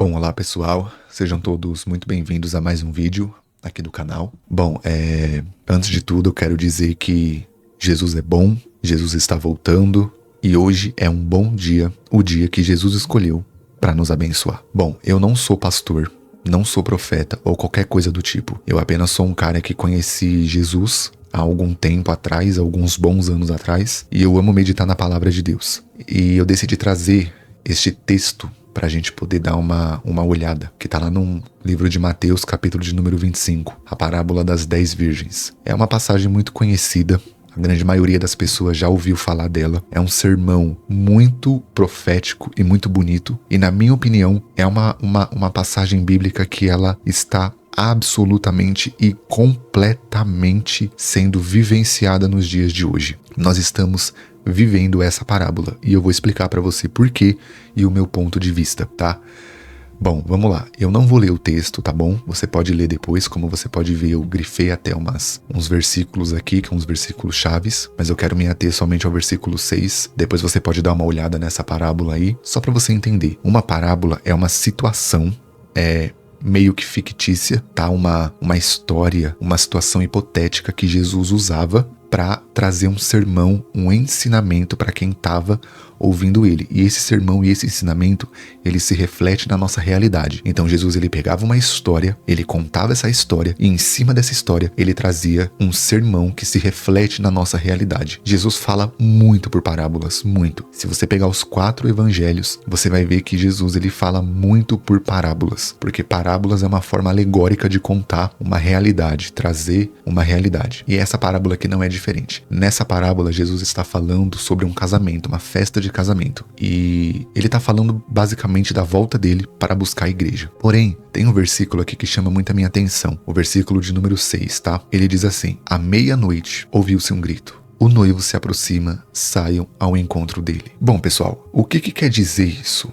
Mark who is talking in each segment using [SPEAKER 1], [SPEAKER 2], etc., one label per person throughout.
[SPEAKER 1] Bom, olá pessoal, sejam todos muito bem-vindos a mais um vídeo aqui do canal. Bom, antes de tudo eu quero dizer que Jesus é bom, Jesus está voltando e hoje é um bom dia, o dia que Jesus escolheu para nos abençoar. Bom, eu não sou pastor, não sou profeta ou qualquer coisa do tipo. Eu apenas sou um cara que conheci Jesus há algum tempo atrás, alguns bons anos atrás, e eu amo meditar na palavra de Deus. E eu decidi trazer este texto para a gente poder dar uma olhada, que está lá no livro de Mateus, capítulo de número 25, a parábola das 10 virgens. É uma passagem muito conhecida, a grande maioria das pessoas já ouviu falar dela. É um sermão muito profético e muito bonito, e na minha opinião, é uma passagem bíblica que ela está absolutamente e completamente sendo vivenciada nos dias de hoje. Nós estamos vivendo essa parábola e eu vou explicar para você por quê e o meu ponto de vista, tá? Bom, vamos lá. Eu não vou ler o texto, tá bom? Você pode ler depois, como você pode ver, eu grifei até uns versículos aqui, que são uns versículos chaves, mas eu quero me ater somente ao versículo 6. Depois você pode dar uma olhada nessa parábola aí, só para você entender. Uma parábola é uma situação, meio que fictícia, tá? Uma história, uma situação hipotética que Jesus usava para trazer um sermão, um ensinamento para quem estava ouvindo ele. E esse sermão e esse ensinamento, ele se reflete na nossa realidade. Então Jesus, ele pegava uma história, ele contava essa história e em cima dessa história ele trazia um sermão que se reflete na nossa realidade. Jesus fala muito por parábolas, muito. Se você pegar os 4 evangelhos, você vai ver que Jesus, ele fala muito por parábolas, porque parábolas é uma forma alegórica de contar uma realidade, trazer uma realidade. E essa parábola aqui não é diferente. Nessa parábola, Jesus está falando sobre um casamento, uma festa de casamento. E ele está falando basicamente da volta dele para buscar a igreja. Porém, tem um versículo aqui que chama muito a minha atenção. O versículo de número 6, tá? Ele diz assim: à meia-noite ouviu-se um grito. O noivo se aproxima, saiam ao encontro dele. Bom, pessoal, o que quer dizer isso?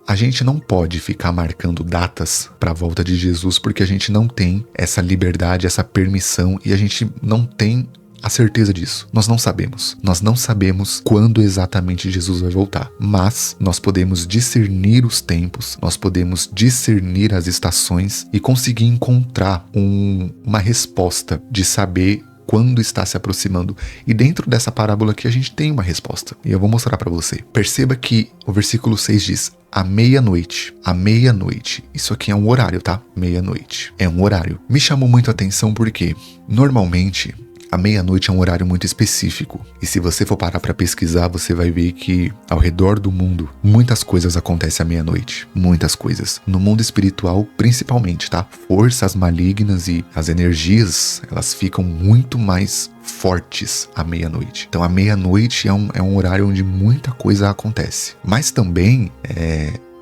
[SPEAKER 1] A gente não pode ficar marcando datas para a volta de Jesus porque a gente não tem essa liberdade, essa permissão e a gente não tem a certeza disso. Nós não sabemos. Nós não sabemos quando exatamente Jesus vai voltar. Mas nós podemos discernir os tempos, nós podemos discernir as estações e conseguir encontrar uma resposta de saber quando está se aproximando. E dentro dessa parábola aqui a gente tem uma resposta. E eu vou mostrar para você. Perceba que o versículo 6 diz: à meia-noite. À meia-noite. Isso aqui é um horário, tá? Meia-noite. É um horário. Me chamou muito a atenção porque, normalmente, a meia-noite é um horário muito específico. E se você for parar para pesquisar, você vai ver que ao redor do mundo, muitas coisas acontecem à meia-noite. Muitas coisas. No mundo espiritual, principalmente, tá? Forças malignas e as energias, elas ficam muito mais fortes à meia-noite. Então, a meia-noite é um horário onde muita coisa acontece. Mas também,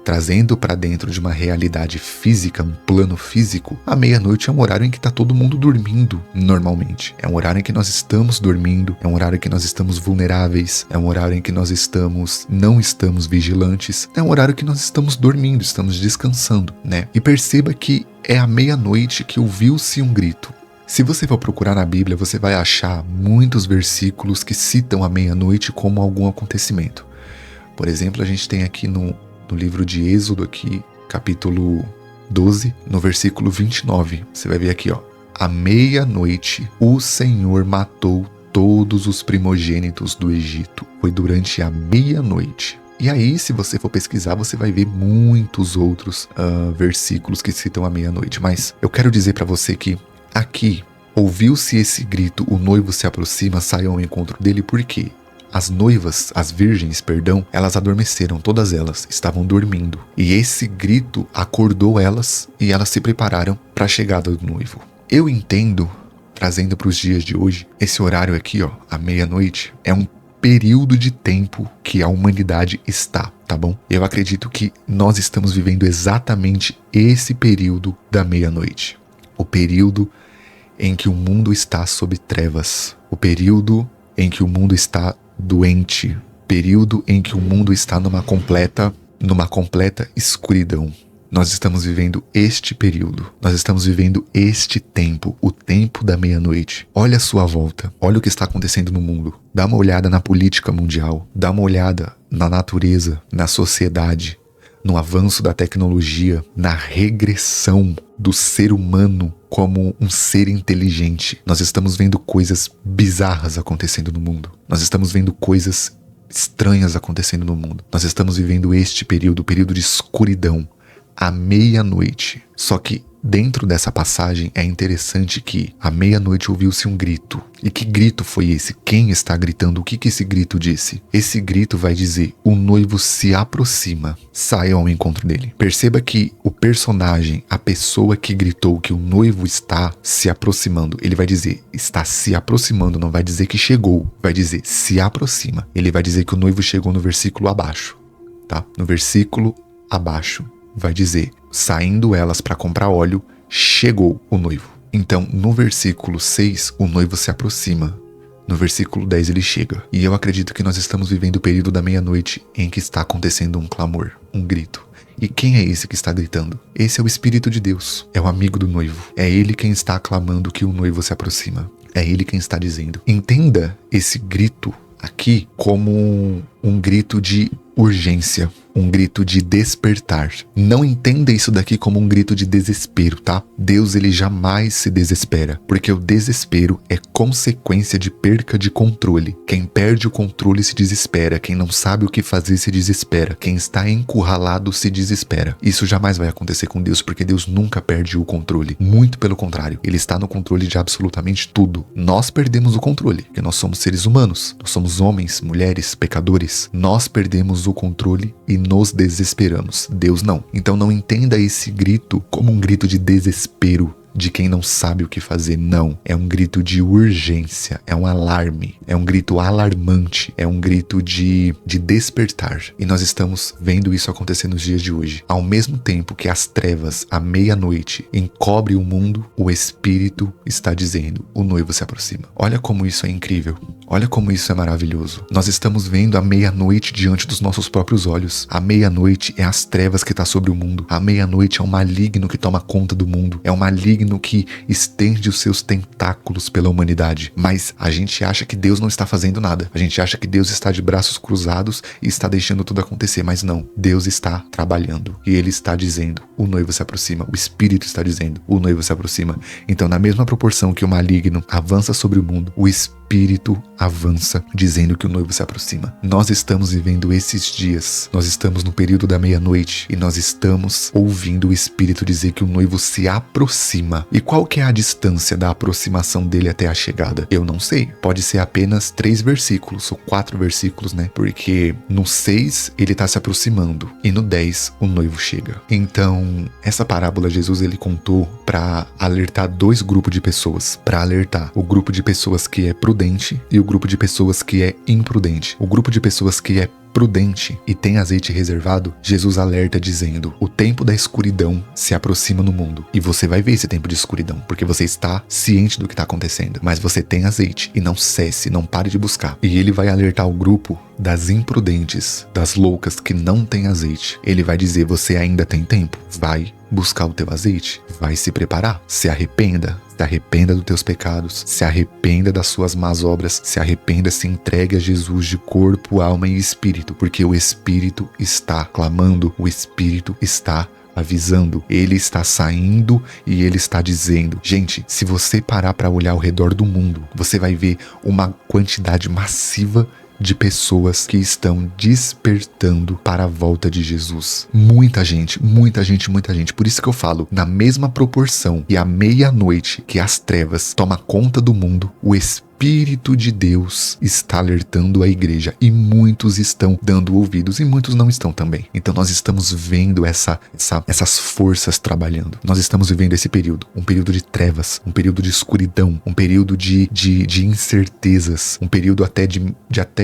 [SPEAKER 1] trazendo para dentro de uma realidade física, um plano físico, a meia-noite é um horário em que está todo mundo dormindo normalmente. É um horário em que nós estamos dormindo, é um horário em que nós estamos vulneráveis, é um horário em que nós não estamos vigilantes, é um horário que nós estamos dormindo, estamos descansando, né? E perceba que é à meia-noite que ouviu-se um grito. Se você for procurar na Bíblia, você vai achar muitos versículos que citam a meia-noite como algum acontecimento. Por exemplo, a gente tem aqui no livro de Êxodo, aqui, capítulo 12, no versículo 29. Você vai ver aqui, ó. À meia-noite, o Senhor matou todos os primogênitos do Egito. Foi durante a meia-noite. E aí, se você for pesquisar, você vai ver muitos outros versículos que citam a meia-noite. Mas eu quero dizer para você que aqui, ouviu-se esse grito, o noivo se aproxima, saiam ao encontro dele, por quê? As virgens, elas adormeceram, todas elas estavam dormindo. E esse grito acordou elas e elas se prepararam para a chegada do noivo. Eu entendo, trazendo para os dias de hoje, esse horário aqui, ó, à meia-noite, é um período de tempo que a humanidade está, tá bom? Eu acredito que nós estamos vivendo exatamente esse período da meia-noite. O período em que o mundo está sob trevas. O período em que o mundo está doente, período em que o mundo está numa completa escuridão. Nós estamos vivendo este período, nós estamos vivendo este tempo, o tempo da meia-noite. Olha a sua volta, olha o que está acontecendo no mundo. Dá uma olhada na política mundial, dá uma olhada na natureza, na sociedade. no avanço da tecnologia, na regressão do ser humano como um ser inteligente. Nós estamos vendo coisas bizarras acontecendo no mundo. Nós estamos vendo coisas estranhas acontecendo no mundo. Nós estamos vivendo este período, o período de escuridão, à meia-noite. Só que dentro dessa passagem é interessante que à meia-noite ouviu-se um grito. E que grito foi esse? Quem está gritando? O que esse grito disse? Esse grito vai dizer: o noivo se aproxima, saiam ao encontro dele. Perceba que o personagem, a pessoa que gritou que o noivo está se aproximando, ele vai dizer está se aproximando, não vai dizer que chegou, vai dizer se aproxima. Ele vai dizer que o noivo chegou no versículo abaixo, tá? No versículo abaixo vai dizer: saindo elas para comprar óleo, chegou o noivo. Então, no versículo 6, o noivo se aproxima. No versículo 10, ele chega. E eu acredito que nós estamos vivendo o período da meia-noite em que está acontecendo um clamor, um grito. E quem é esse que está gritando? Esse é o Espírito de Deus. É o amigo do noivo. É ele quem está clamando que o noivo se aproxima. É ele quem está dizendo. Entenda esse grito aqui como um grito de urgência, um grito de despertar. Não entenda isso daqui como um grito de desespero, tá? Deus, ele jamais se desespera, porque o desespero é consequência de perca de controle. Quem perde o controle se desespera, quem não sabe o que fazer se desespera, quem está encurralado se desespera. Isso jamais vai acontecer com Deus, porque Deus nunca perde o controle. Muito pelo contrário, ele está no controle de absolutamente tudo. Nós perdemos o controle, porque nós somos seres humanos, nós somos homens, mulheres, pecadores. Nós perdemos o controle e nos desesperamos. Deus não. Então não entenda esse grito como um grito de desespero, de quem não sabe o que fazer. Não. É um grito de urgência, é um alarme, é um grito alarmante, é um grito de despertar. E nós estamos vendo isso acontecer nos dias de hoje. Ao mesmo tempo que as trevas, à meia-noite, encobrem o mundo, o Espírito está dizendo: o noivo se aproxima. Olha como isso é incrível. Olha como isso é maravilhoso. Nós estamos vendo a meia-noite diante dos nossos próprios olhos. A meia-noite é as trevas que está sobre o mundo. A meia-noite é o maligno que toma conta do mundo. É o maligno que estende os seus tentáculos pela humanidade. Mas a gente acha que Deus não está fazendo nada. A gente acha que Deus está de braços cruzados e está deixando tudo acontecer. Mas não. Deus está trabalhando. E Ele está dizendo: o noivo se aproxima. O Espírito está dizendo: o noivo se aproxima. Então, na mesma proporção que o maligno avança sobre o mundo, o Espírito avança, dizendo que o noivo se aproxima. Nós estamos vivendo esses dias. Nós estamos no período da meia-noite e nós estamos ouvindo o Espírito dizer que o noivo se aproxima. E qual que é a distância da aproximação dele até a chegada? Eu não sei. Pode ser apenas 3 versículos ou 4 versículos, né? Porque no 6 ele está se aproximando e no 10 o noivo chega. Então, essa parábola Jesus ele contou para alertar 2 grupos de pessoas. Para alertar o grupo de pessoas que é prudente e o grupo de pessoas que é imprudente. O grupo de pessoas que é prudente e tem azeite reservado, Jesus alerta dizendo: o tempo da escuridão se aproxima no mundo. E você vai ver esse tempo de escuridão, porque você está ciente do que está acontecendo. Mas você tem azeite e não cesse, não pare de buscar. E ele vai alertar o grupo das imprudentes, das loucas que não tem azeite. Ele vai dizer: você ainda tem tempo, vai buscar o teu azeite, vai se preparar, se arrependa dos teus pecados, se arrependa das suas más obras, se arrependa, se entregue a Jesus de corpo, alma e espírito, porque o Espírito está clamando, o Espírito está avisando, ele está saindo e ele está dizendo. Gente, se você parar para olhar ao redor do mundo, você vai ver uma quantidade massiva de pessoas que estão despertando para a volta de Jesus. Muita gente, muita gente, muita gente. Por isso que eu falo, na mesma proporção e à meia-noite que as trevas tomam conta do mundo, o Espírito de Deus está alertando a igreja e muitos estão dando ouvidos e muitos não estão também. Então nós estamos vendo essas forças trabalhando. Nós estamos vivendo esse período, um período de trevas, um período de escuridão, um período de incertezas, um período até de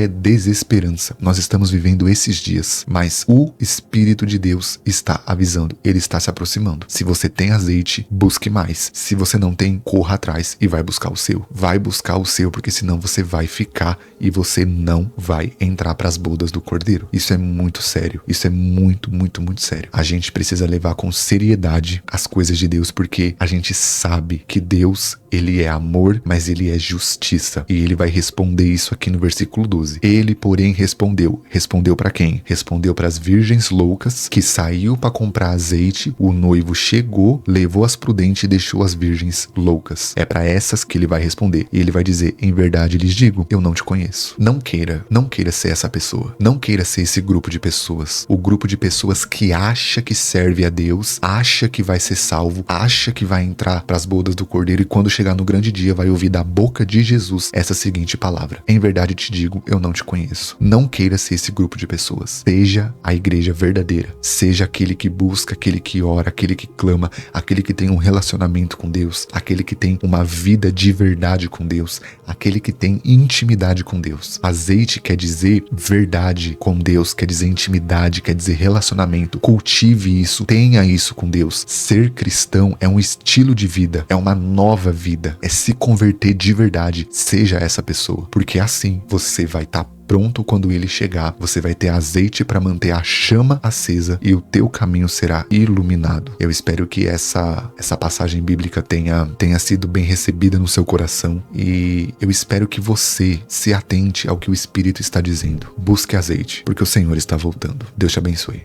[SPEAKER 1] desesperança. Nós estamos vivendo esses dias, mas o Espírito de Deus está avisando, ele está se aproximando. Se você tem azeite, busque mais. Se você não tem, corra atrás e vai buscar o seu. Vai buscar o seu seu, porque senão você vai ficar e você não vai entrar para as bodas do Cordeiro. Isso é muito sério. Isso é muito, muito, muito sério. A gente precisa levar com seriedade as coisas de Deus, porque a gente sabe que Deus, ele é amor, mas ele é justiça. E ele vai responder isso aqui no versículo 12. Ele, porém, respondeu. Respondeu para quem? Respondeu para as virgens loucas, que saiu para comprar azeite, o noivo chegou, levou as prudentes e deixou as virgens loucas. É para essas que ele vai responder. E ele vai dizer: em verdade lhes digo, eu não te conheço. Não queira ser essa pessoa. Não queira ser esse grupo de pessoas. O grupo de pessoas que acha que serve a Deus, acha que vai ser salvo, acha que vai entrar para as bodas do Cordeiro, e quando chegar no grande dia vai ouvir da boca de Jesus essa seguinte palavra: em verdade te digo, eu não te conheço. Não queira ser esse grupo de pessoas. Seja a igreja verdadeira. Seja aquele que busca, aquele que ora, aquele que clama, aquele que tem um relacionamento com Deus, aquele que tem uma vida de verdade com Deus, aquele que tem intimidade com Deus. Azeite quer dizer verdade com Deus, quer dizer intimidade, quer dizer relacionamento. Cultive isso, tenha isso com Deus. Ser cristão é um estilo de vida, é uma nova vida, é se converter de verdade. Seja essa pessoa, porque assim você vai estar pronto quando ele chegar. Você vai ter azeite para manter a chama acesa e o teu caminho será iluminado. Eu espero que essa passagem bíblica tenha sido bem recebida no seu coração, e eu espero que você se atente ao que o Espírito está dizendo. Busque azeite, porque o Senhor está voltando. Deus te abençoe.